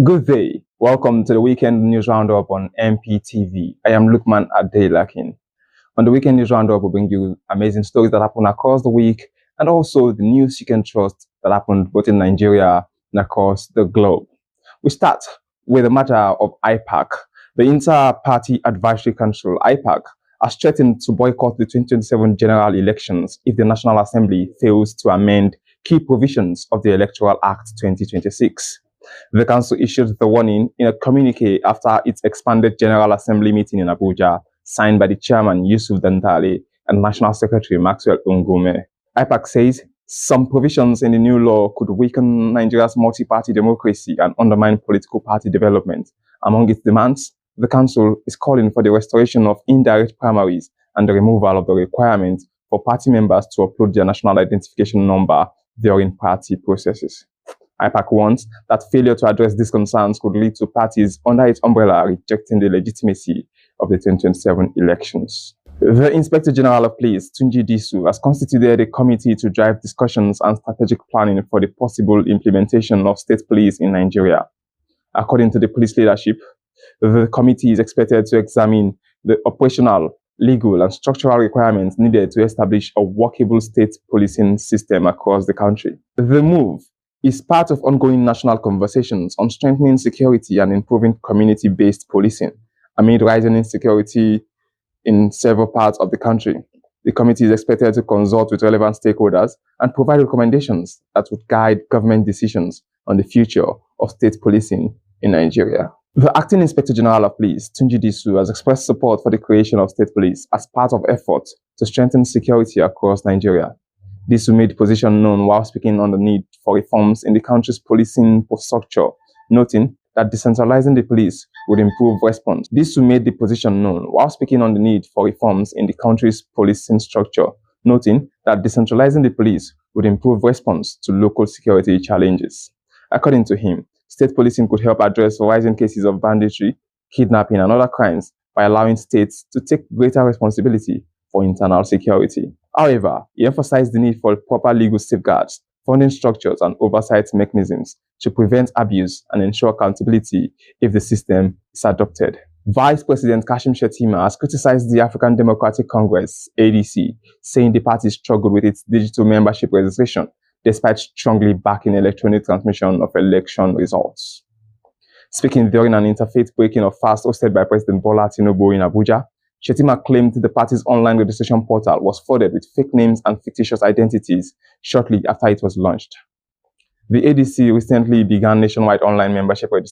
Good day. Welcome to the weekend news roundup on Mptv. I am Lukman Adelakin. On the weekend news roundup, we'll bring you amazing stories that happen across the week and also the news you can trust that happened both in Nigeria and across the globe. We start with the matter of IPAC. The Inter-Party Advisory Council, IPAC, has threatened to boycott the 2027 general elections if the National Assembly fails to amend key provisions of the Electoral Act 2026. The council issued the warning in a communique after its expanded General Assembly meeting in Abuja, signed by the chairman Yusuf Dantale and National Secretary Maxwell Ngume. IPAC says some provisions in the new law could weaken Nigeria's multi-party democracy and undermine political party development. Among its demands, the council is calling for the restoration of indirect primaries and the removal of the requirement for party members to upload their national identification number during party processes. IPAC warns that failure to address these concerns could lead to parties under its umbrella rejecting the legitimacy of the 2027 elections. The Inspector General of Police, Tunji Disu, has constituted a committee to drive discussions and strategic planning for the possible implementation of state police in Nigeria. According to the police leadership, the committee is expected to examine the operational, legal, and structural requirements needed to establish a workable state policing system across the country. The move is part of ongoing national conversations on strengthening security and improving community-based policing amid rising insecurity in several parts of the country. The committee is expected to consult with relevant stakeholders and provide recommendations that would guide government decisions on the future of state policing in Nigeria. The Acting Inspector General of Police, Tunji Disu, has expressed support for the creation of state police as part of efforts to strengthen security across Nigeria. This made the position known while speaking on the need for reforms in the country's policing structure, noting that decentralizing the police would improve response. This made the position known while speaking on the need for reforms in the country's policing structure, noting that decentralizing the police would improve response to local security challenges. According to him, state policing could help address rising cases of banditry, kidnapping, and other crimes by allowing states to take greater responsibility for internal security. However, he emphasized the need for proper legal safeguards, funding structures, and oversight mechanisms to prevent abuse and ensure accountability if the system is adopted. Vice President Kashim Shettima has criticized the African Democratic Congress, ADC, saying the party struggled with its digital membership registration despite strongly backing electronic transmission of election results. Speaking during an interfaith breaking of fast hosted by President Bola Tinubu in Abuja, Shettima claimed the party's online registration portal was flooded with fake names and fictitious identities shortly after it was launched. The ADC recently began nationwide online membership registration